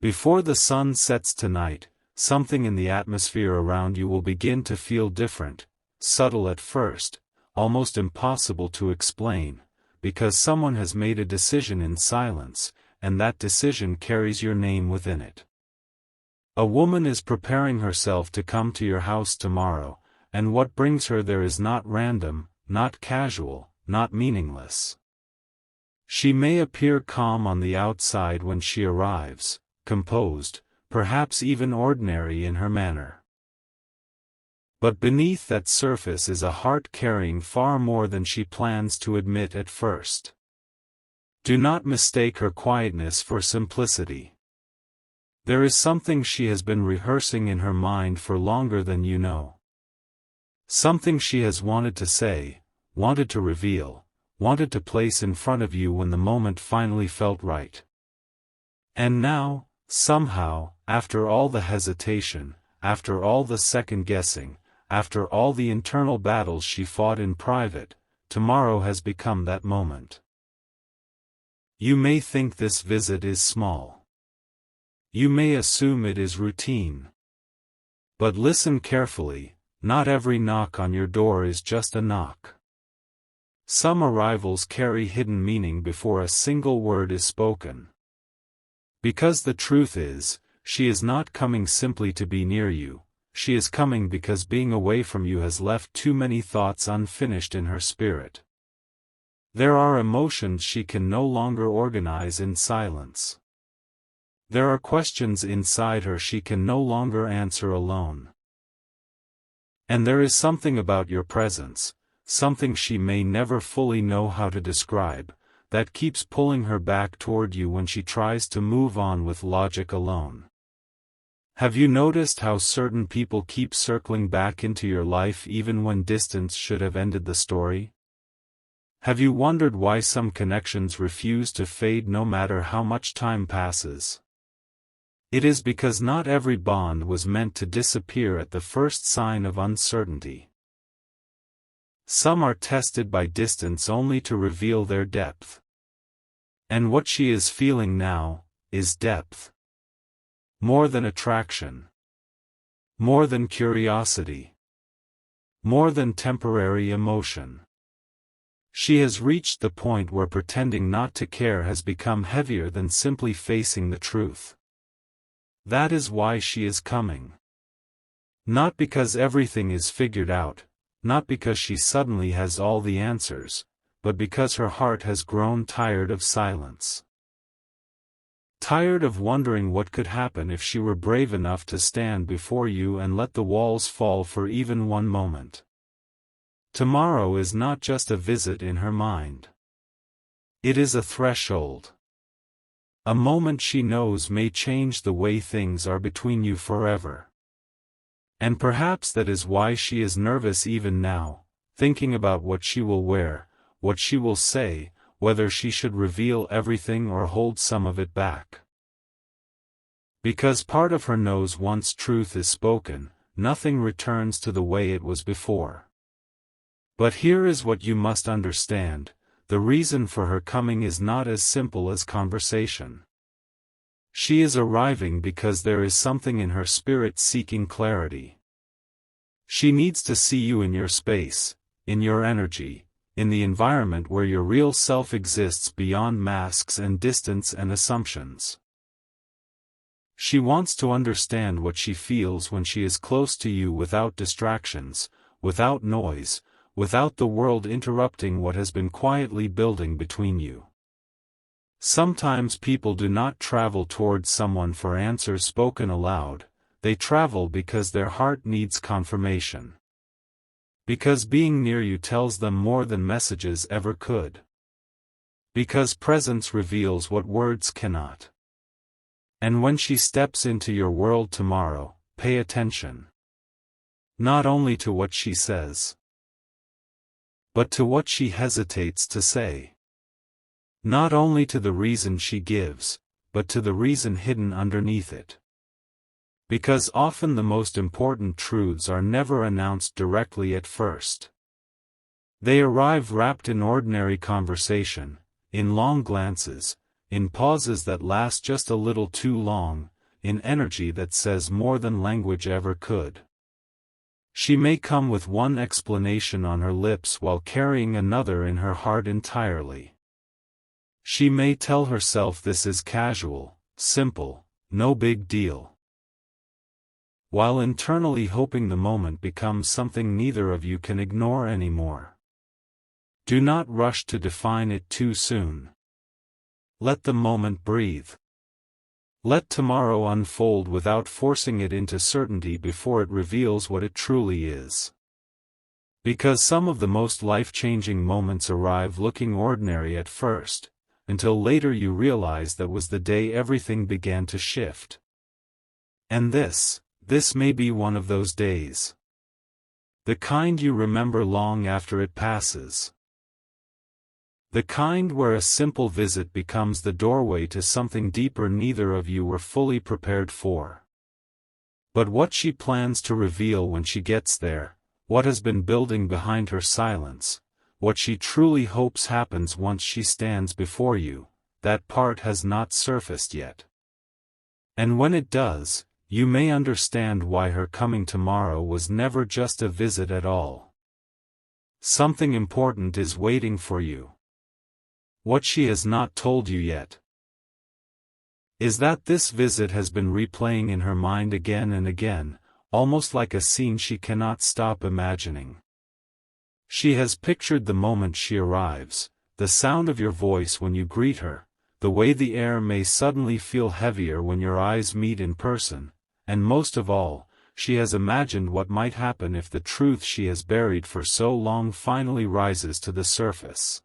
Before the sun sets tonight, something in the atmosphere around you will begin to feel different, subtle at first, almost impossible to explain, because someone has made a decision in silence, and that decision carries your name within it. A woman is preparing herself to come to your house tomorrow, and what brings her there is not random, not casual, not meaningless. She may appear calm on the outside when she arrives, composed, perhaps even ordinary in her manner. But beneath that surface is a heart carrying far more than she plans to admit at first. Do not mistake her quietness for simplicity. There is something she has been rehearsing in her mind for longer than you know. Something she has wanted to say, wanted to reveal, wanted to place in front of you when the moment finally felt right. And now, somehow, after all the hesitation, after all the second-guessing, after all the internal battles she fought in private, tomorrow has become that moment. You may think this visit is small. You may assume it is routine. But listen carefully, not every knock on your door is just a knock. Some arrivals carry hidden meaning before a single word is spoken. Because the truth is, she is not coming simply to be near you, she is coming because being away from you has left too many thoughts unfinished in her spirit. There are emotions she can no longer organize in silence. There are questions inside her she can no longer answer alone. And there is something about your presence, something she may never fully know how to describe, that keeps pulling her back toward you when she tries to move on with logic alone. Have you noticed how certain people keep circling back into your life even when distance should have ended the story? Have you wondered why some connections refuse to fade no matter how much time passes? It is because not every bond was meant to disappear at the first sign of uncertainty. Some are tested by distance only to reveal their depth. And what she is feeling now is depth. More than attraction. More than curiosity. More than temporary emotion. She has reached the point where pretending not to care has become heavier than simply facing the truth. That is why she is coming. Not because everything is figured out, not because she suddenly has all the answers, but because her heart has grown tired of silence. Tired of wondering what could happen if she were brave enough to stand before you and let the walls fall for even one moment. Tomorrow is not just a visit in her mind. It is a threshold. A moment she knows may change the way things are between you forever. And perhaps that is why she is nervous even now, thinking about what she will wear, what she will say, whether she should reveal everything or hold some of it back. Because part of her knows once truth is spoken, nothing returns to the way it was before. But here is what you must understand, the reason for her coming is not as simple as conversation. She is arriving because there is something in her spirit seeking clarity. She needs to see you in your space, in your energy, in the environment where your real self exists beyond masks and distance and assumptions. She wants to understand what she feels when she is close to you without distractions, without noise, without the world interrupting what has been quietly building between you. Sometimes people do not travel towards someone for answers spoken aloud, they travel because their heart needs confirmation. Because being near you tells them more than messages ever could. Because presence reveals what words cannot. And when she steps into your world tomorrow, pay attention. Not only to what she says, but to what she hesitates to say. Not only to the reason she gives, but to the reason hidden underneath it. Because often the most important truths are never announced directly at first. They arrive wrapped in ordinary conversation, in long glances, in pauses that last just a little too long, in energy that says more than language ever could. She may come with one explanation on her lips while carrying another in her heart entirely. She may tell herself this is casual, simple, no big deal, while internally hoping the moment becomes something neither of you can ignore anymore. Do not rush to define it too soon. Let the moment breathe. Let tomorrow unfold without forcing it into certainty before it reveals what it truly is. Because some of the most life-changing moments arrive looking ordinary at first, until later you realize that was the day everything began to shift. And this may be one of those days. The kind you remember long after it passes. The kind where a simple visit becomes the doorway to something deeper neither of you were fully prepared for. But what she plans to reveal when she gets there, what has been building behind her silence, what she truly hopes happens once she stands before you, that part has not surfaced yet. And when it does, you may understand why her coming tomorrow was never just a visit at all. Something important is waiting for you. What she has not told you yet is that this visit has been replaying in her mind again and again, almost like a scene she cannot stop imagining. She has pictured the moment she arrives, the sound of your voice when you greet her, the way the air may suddenly feel heavier when your eyes meet in person, and most of all, she has imagined what might happen if the truth she has buried for so long finally rises to the surface.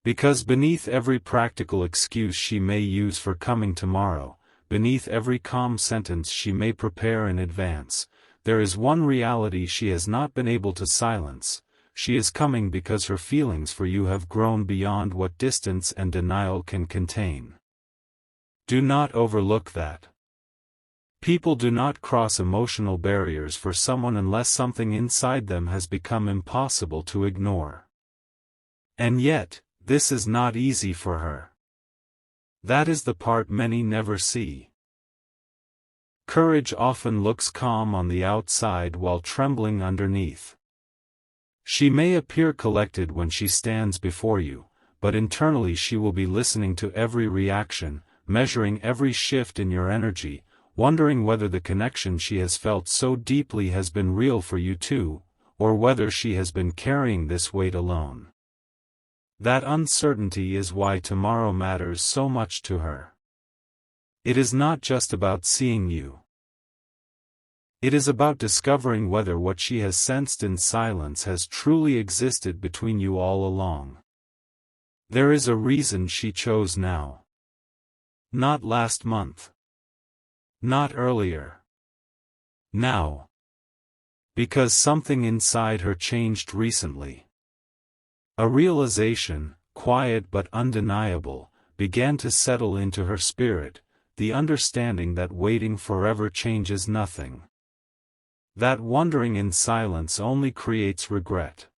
Because beneath every practical excuse she may use for coming tomorrow, beneath every calm sentence she may prepare in advance, there is one reality she has not been able to silence. She is coming because her feelings for you have grown beyond what distance and denial can contain. Do not overlook that. People do not cross emotional barriers for someone unless something inside them has become impossible to ignore. And yet, this is not easy for her. That is the part many never see. Courage often looks calm on the outside while trembling underneath. She may appear collected when she stands before you, but internally she will be listening to every reaction, measuring every shift in your energy, wondering whether the connection she has felt so deeply has been real for you too, or whether she has been carrying this weight alone. That uncertainty is why tomorrow matters so much to her. It is not just about seeing you. It is about discovering whether what she has sensed in silence has truly existed between you all along. There is a reason she chose now. Not last month. Not earlier. Now. Because something inside her changed recently. A realization, quiet but undeniable, began to settle into her spirit, the understanding that waiting forever changes nothing. That wandering in silence only creates regret.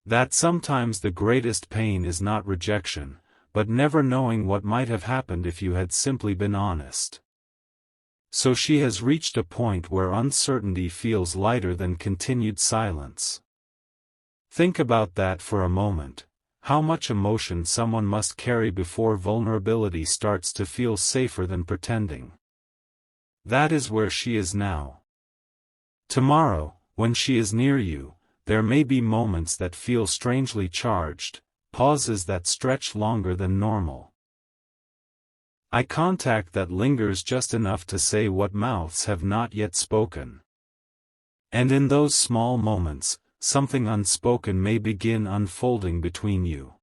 That sometimes the greatest pain is not rejection, but never knowing what might have happened if you had simply been honest. So she has reached a point where uncertainty feels lighter than continued silence. Think about that for a moment, how much emotion someone must carry before vulnerability starts to feel safer than pretending. That is where she is now. Tomorrow, when she is near you, there may be moments that feel strangely charged, pauses that stretch longer than normal. Eye contact that lingers just enough to say what mouths have not yet spoken. And in those small moments, something unspoken may begin unfolding between you.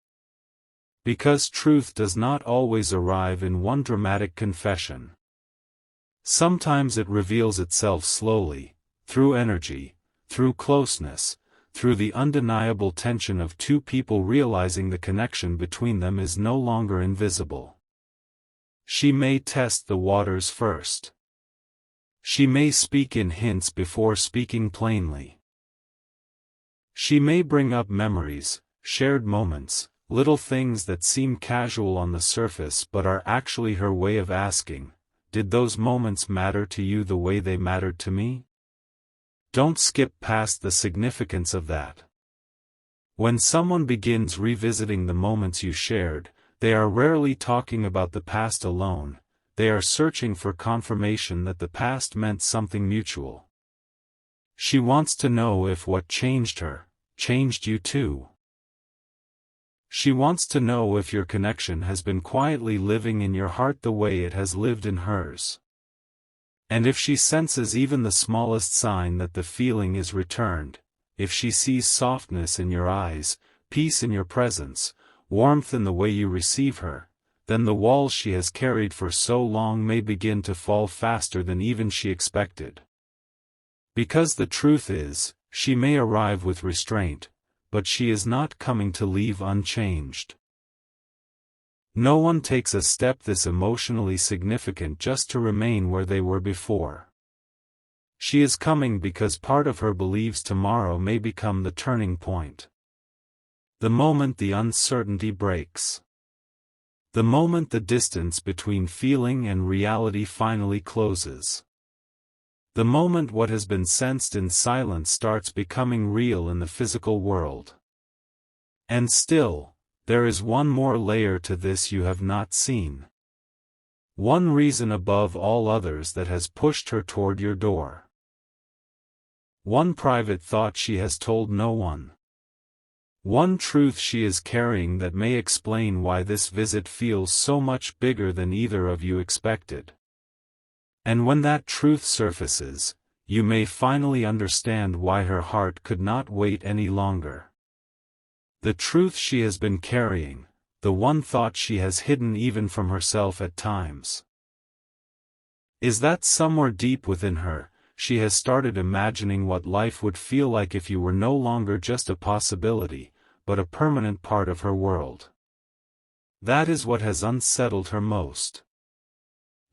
Because truth does not always arrive in one dramatic confession. Sometimes it reveals itself slowly, through energy, through closeness, through the undeniable tension of two people realizing the connection between them is no longer invisible. She may test the waters first. She may speak in hints before speaking plainly. She may bring up memories, shared moments, little things that seem casual on the surface but are actually her way of asking, did those moments matter to you the way they mattered to me? Don't skip past the significance of that. When someone begins revisiting the moments you shared, they are rarely talking about the past alone, they are searching for confirmation that the past meant something mutual. She wants to know if what changed her, changed you too. She wants to know if your connection has been quietly living in your heart the way it has lived in hers. And if she senses even the smallest sign that the feeling is returned, if she sees softness in your eyes, peace in your presence, warmth in the way you receive her, then the walls she has carried for so long may begin to fall faster than even she expected. Because the truth is, she may arrive with restraint, but she is not coming to leave unchanged. No one takes a step this emotionally significant just to remain where they were before. She is coming because part of her believes tomorrow may become the turning point. The moment the uncertainty breaks. The moment the distance between feeling and reality finally closes. The moment what has been sensed in silence starts becoming real in the physical world. And still, there is one more layer to this you have not seen. One reason above all others that has pushed her toward your door. One private thought she has told no one. One truth she is carrying that may explain why this visit feels so much bigger than either of you expected. And when that truth surfaces, you may finally understand why her heart could not wait any longer. The truth she has been carrying, the one thought she has hidden even from herself at times, is that somewhere deep within her, she has started imagining what life would feel like if you were no longer just a possibility, but a permanent part of her world. That is what has unsettled her most.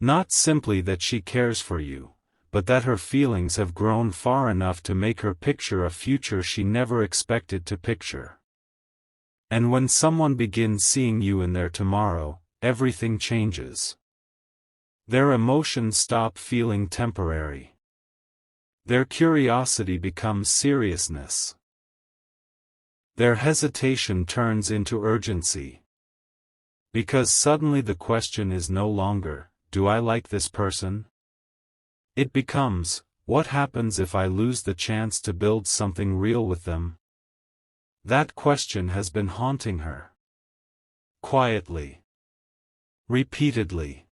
Not simply that she cares for you, but that her feelings have grown far enough to make her picture a future she never expected to picture. And when someone begins seeing you in their tomorrow, everything changes. Their emotions stop feeling temporary. Their curiosity becomes seriousness. Their hesitation turns into urgency. Because suddenly the question is no longer, do I like this person? It becomes, what happens if I lose the chance to build something real with them? That question has been haunting her. Quietly. Repeatedly.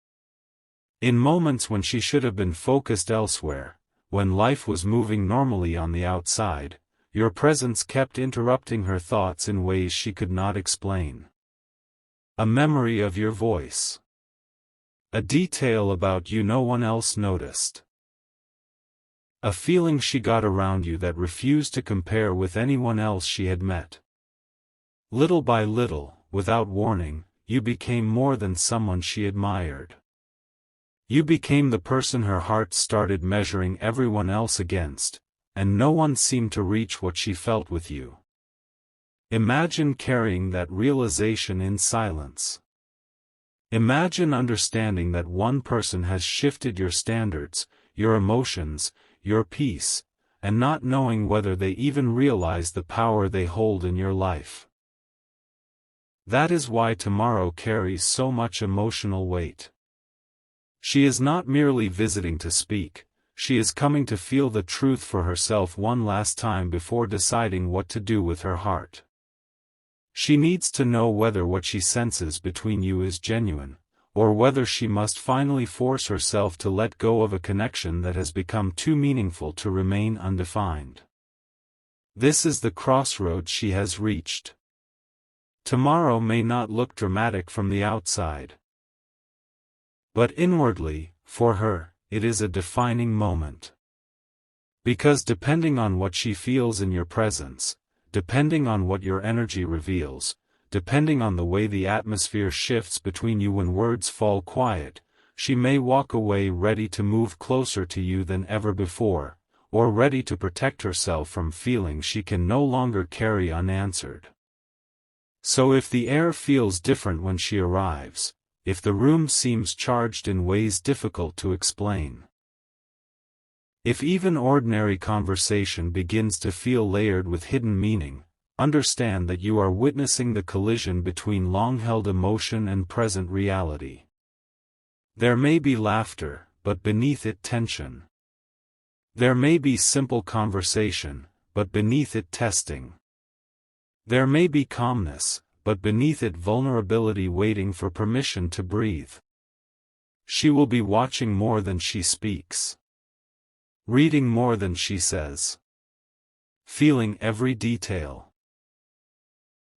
In moments when she should have been focused elsewhere, when life was moving normally on the outside, your presence kept interrupting her thoughts in ways she could not explain. A memory of your voice. A detail about you no one else noticed. A feeling she got around you that refused to compare with anyone else she had met. Little by little, without warning, you became more than someone she admired. You became the person her heart started measuring everyone else against, and no one seemed to reach what she felt with you. Imagine carrying that realization in silence. Imagine understanding that one person has shifted your standards, your emotions, your peace, and not knowing whether they even realize the power they hold in your life. That is why tomorrow carries so much emotional weight. She is not merely visiting to speak, she is coming to feel the truth for herself one last time before deciding what to do with her heart. She needs to know whether what she senses between you is genuine, or whether she must finally force herself to let go of a connection that has become too meaningful to remain undefined. This is the crossroads she has reached. Tomorrow may not look dramatic from the outside. But inwardly, for her, it is a defining moment. Because depending on what she feels in your presence, depending on what your energy reveals, depending on the way the atmosphere shifts between you when words fall quiet, she may walk away ready to move closer to you than ever before, or ready to protect herself from feelings she can no longer carry unanswered. So if the air feels different when she arrives, if the room seems charged in ways difficult to explain, if even ordinary conversation begins to feel layered with hidden meaning, understand that you are witnessing the collision between long-held emotion and present reality. There may be laughter, but beneath it tension. There may be simple conversation, but beneath it testing. There may be calmness, but beneath it vulnerability waiting for permission to breathe. She will be watching more than she speaks. Reading more than she says. Feeling every detail.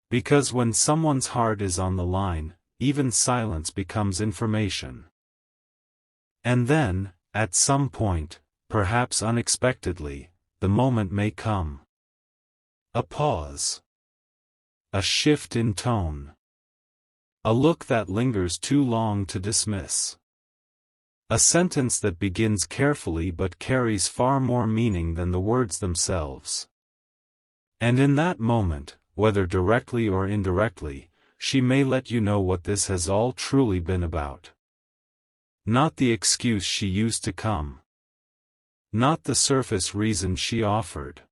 Because when someone's heart is on the line, even silence becomes information. And then, at some point, perhaps unexpectedly, the moment may come. A pause. A shift in tone. A look that lingers too long to dismiss. A sentence that begins carefully but carries far more meaning than the words themselves. And in that moment, whether directly or indirectly, she may let you know what this has all truly been about. Not the excuse she used to come. Not the surface reason she offered.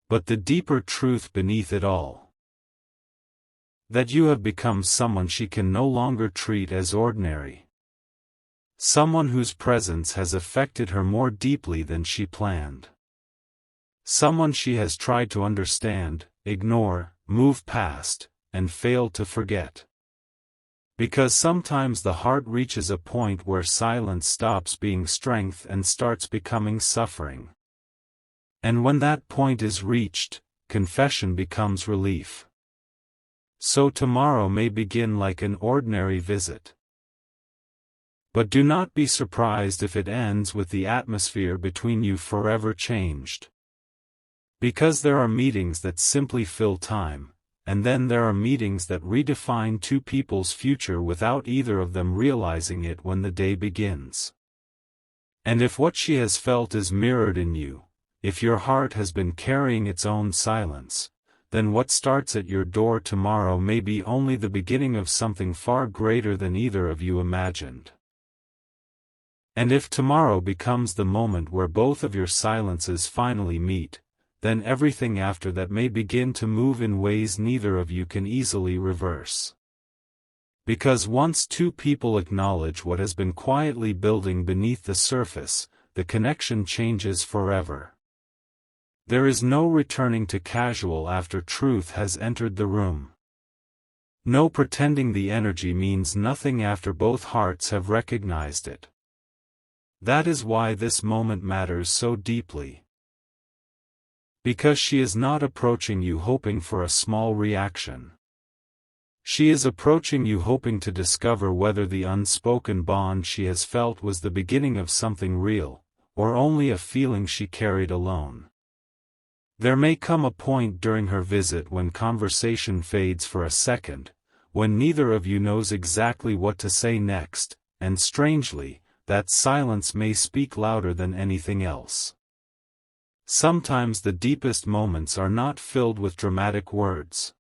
But the deeper truth beneath it all. That you have become someone she can no longer treat as ordinary. Someone whose presence has affected her more deeply than she planned. Someone she has tried to understand, ignore, move past, and failed to forget. Because sometimes the heart reaches a point where silence stops being strength and starts becoming suffering. And when that point is reached, confession becomes relief. So tomorrow may begin like an ordinary visit. But do not be surprised if it ends with the atmosphere between you forever changed. Because there are meetings that simply fill time, and then there are meetings that redefine two people's future without either of them realizing it when the day begins. And if what she has felt is mirrored in you, if your heart has been carrying its own silence, then what starts at your door tomorrow may be only the beginning of something far greater than either of you imagined. And if tomorrow becomes the moment where both of your silences finally meet, then everything after that may begin to move in ways neither of you can easily reverse. Because once two people acknowledge what has been quietly building beneath the surface, the connection changes forever. There is no returning to casual after truth has entered the room. No pretending the energy means nothing after both hearts have recognized it. That is why this moment matters so deeply. Because she is not approaching you hoping for a small reaction. She is approaching you hoping to discover whether the unspoken bond she has felt was the beginning of something real, or only a feeling she carried alone. There may come a point during her visit when conversation fades for a second, when neither of you knows exactly what to say next, and strangely, that silence may speak louder than anything else. Sometimes the deepest moments are not filled with dramatic words.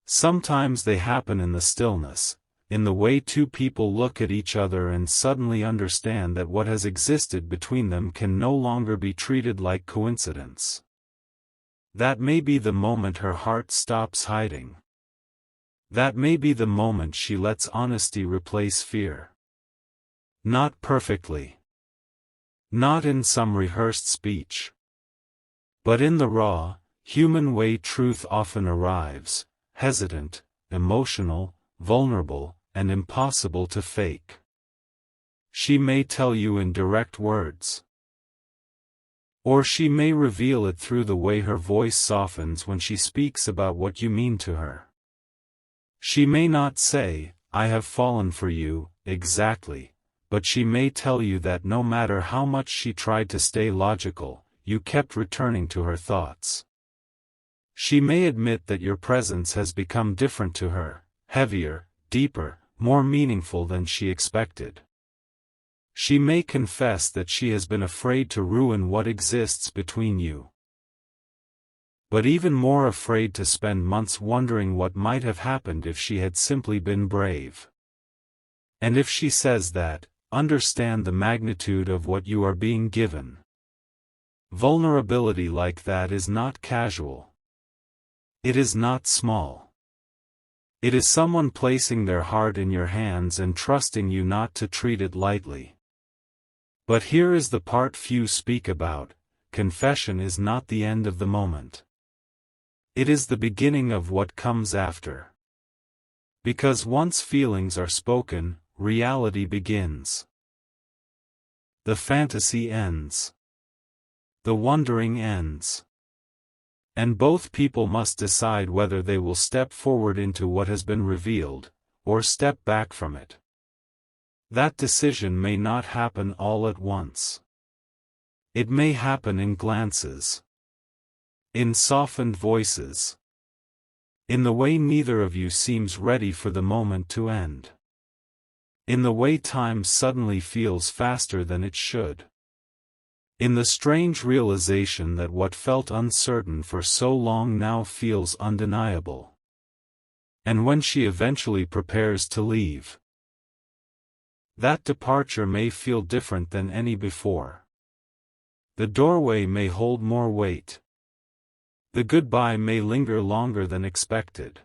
Sometimes they happen in the stillness, in the way two people look at each other and suddenly understand that what has existed between them can no longer be treated like coincidence. That may be the moment her heart stops hiding. That may be the moment she lets honesty replace fear. Not perfectly. Not in some rehearsed speech. But in the raw, human way truth often arrives, hesitant, emotional, vulnerable, and impossible to fake. She may tell you in direct words. Or she may reveal it through the way her voice softens when she speaks about what you mean to her. She may not say, "I have fallen for you," exactly. But she may tell you that no matter how much she tried to stay logical, you kept returning to her thoughts. She may admit that your presence has become different to her, heavier, deeper, more meaningful than she expected. She may confess that she has been afraid to ruin what exists between you. but even more afraid to spend months wondering what might have happened if she had simply been brave. And if she says that, understand the magnitude of what you are being given. Vulnerability like that is not casual. It is not small. It is someone placing their heart in your hands and trusting you not to treat it lightly. But here is the part few speak about: confession is not the end of the moment. It is the beginning of what comes after. Because once feelings are spoken, reality begins. The fantasy ends. The wondering ends. And both people must decide whether they will step forward into what has been revealed, or step back from it. That decision may not happen all at once. It may happen in glances. In softened voices. In the way neither of you seems ready for the moment to end. In the way time suddenly feels faster than it should. In the strange realization that what felt uncertain for so long now feels undeniable. And when she eventually prepares to leave, that departure may feel different than any before. The doorway may hold more weight. The goodbye may linger longer than expected.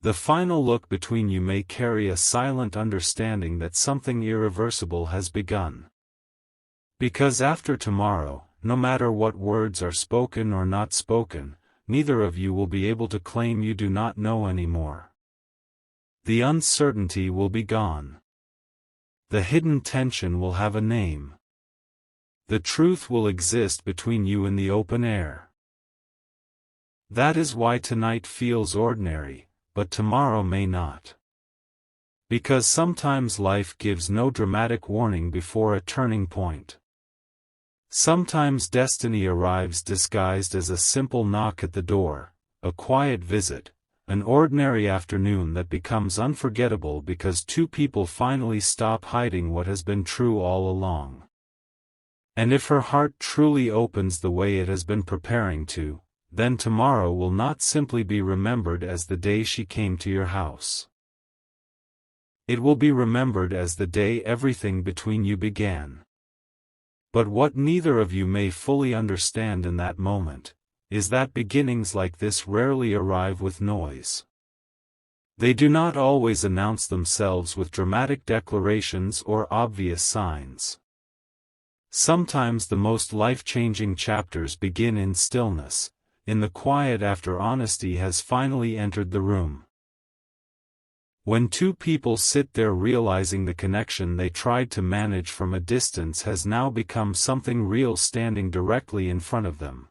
The final look between you may carry a silent understanding that something irreversible has begun. Because after tomorrow, no matter what words are spoken or not spoken, neither of you will be able to claim you do not know anymore. The uncertainty will be gone. The hidden tension will have a name. The truth will exist between you in the open air. That is why tonight feels ordinary, but tomorrow may not. Because sometimes life gives no dramatic warning before a turning point. Sometimes destiny arrives disguised as a simple knock at the door, a quiet visit, an ordinary afternoon that becomes unforgettable because two people finally stop hiding what has been true all along. And if her heart truly opens the way it has been preparing to, then tomorrow will not simply be remembered as the day she came to your house. It will be remembered as the day everything between you began. But what neither of you may fully understand in that moment, is that beginnings like this rarely arrive with noise. They do not always announce themselves with dramatic declarations or obvious signs. Sometimes the most life-changing chapters begin in stillness, in the quiet after honesty has finally entered the room. When two people sit there realizing the connection they tried to manage from a distance has now become something real standing directly in front of them.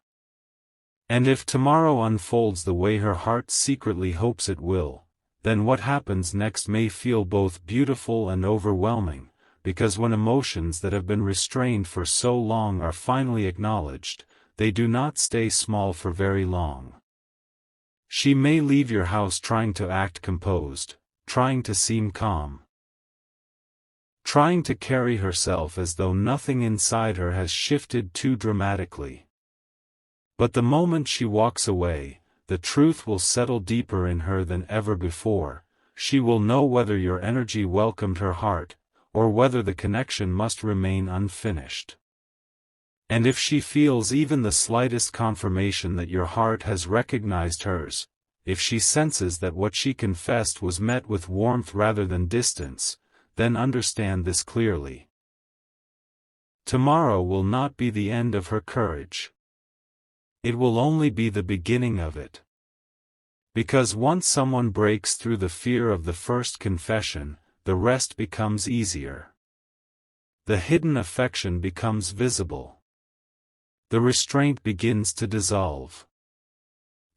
And if tomorrow unfolds the way her heart secretly hopes it will, then what happens next may feel both beautiful and overwhelming, because when emotions that have been restrained for so long are finally acknowledged, they do not stay small for very long. She may leave your house trying to act composed, trying to seem calm, trying to carry herself as though nothing inside her has shifted too dramatically. But the moment she walks away, the truth will settle deeper in her than ever before. She will know whether your energy welcomed her heart, or whether the connection must remain unfinished. And if she feels even the slightest confirmation that your heart has recognized hers, if she senses that what she confessed was met with warmth rather than distance, then understand this clearly. Tomorrow will not be the end of her courage. It will only be the beginning of it. Because once someone breaks through the fear of the first confession, the rest becomes easier. The hidden affection becomes visible. The restraint begins to dissolve.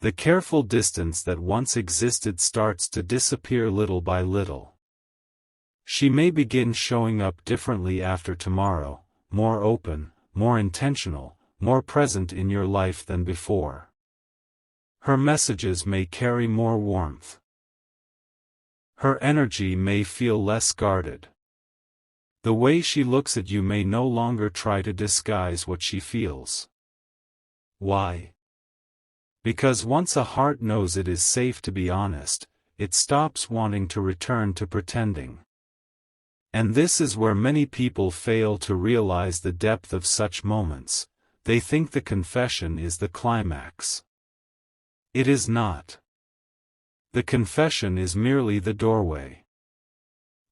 The careful distance that once existed starts to disappear little by little. She may begin showing up differently after tomorrow, more open, more intentional, more present in your life than before. Her messages may carry more warmth. Her energy may feel less guarded. The way she looks at you may no longer try to disguise what she feels. Why? Because once a heart knows it is safe to be honest, it stops wanting to return to pretending. And this is where many people fail to realize the depth of such moments. They think the confession is the climax. It is not. The confession is merely the doorway.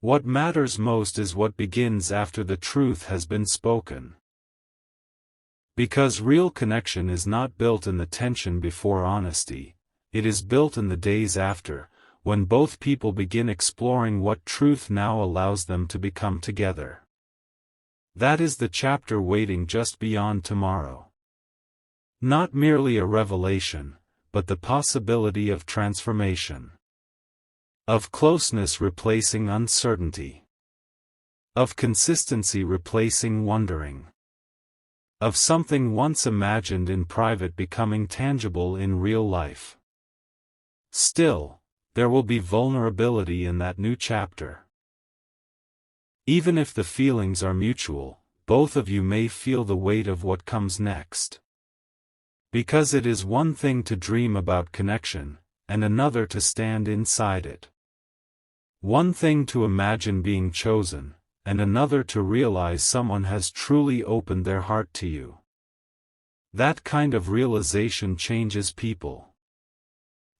What matters most is what begins after the truth has been spoken. Because real connection is not built in the tension before honesty, it is built in the days after, when both people begin exploring what truth now allows them to become together. That is the chapter waiting just beyond tomorrow. Not merely a revelation, but the possibility of transformation. Of closeness replacing uncertainty. Of consistency replacing wondering. Of something once imagined in private becoming tangible in real life. Still, there will be vulnerability in that new chapter. Even if the feelings are mutual, both of you may feel the weight of what comes next. Because it is one thing to dream about connection, and another to stand inside it. One thing to imagine being chosen, and another to realize someone has truly opened their heart to you. That kind of realization changes people.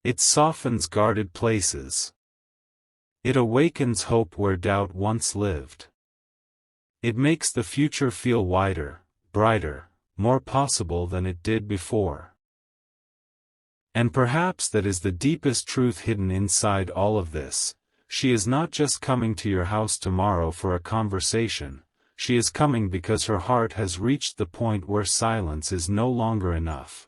It softens guarded places. It awakens hope where doubt once lived. It makes the future feel wider, brighter, more possible than it did before. And perhaps that is the deepest truth hidden inside all of this. She is not just coming to your house tomorrow for a conversation, she is coming because her heart has reached the point where silence is no longer enough.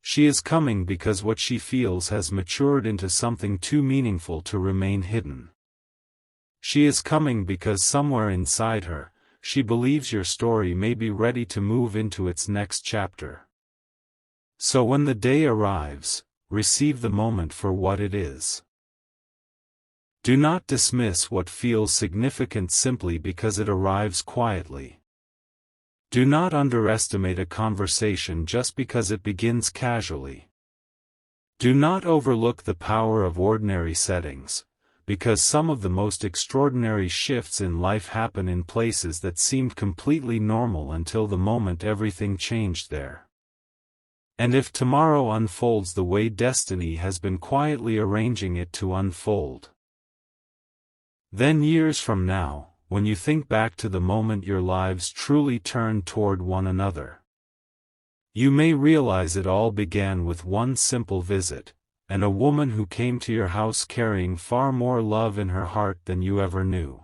She is coming because what she feels has matured into something too meaningful to remain hidden. She is coming because somewhere inside her, she believes your story may be ready to move into its next chapter. So when the day arrives, receive the moment for what it is. Do not dismiss what feels significant simply because it arrives quietly. Do not underestimate a conversation just because it begins casually. Do not overlook the power of ordinary settings, because some of the most extraordinary shifts in life happen in places that seemed completely normal until the moment everything changed there. And if tomorrow unfolds the way destiny has been quietly arranging it to unfold, then years from now, when you think back to the moment your lives truly turned toward one another, you may realize it all began with one simple visit, and a woman who came to your house carrying far more love in her heart than you ever knew.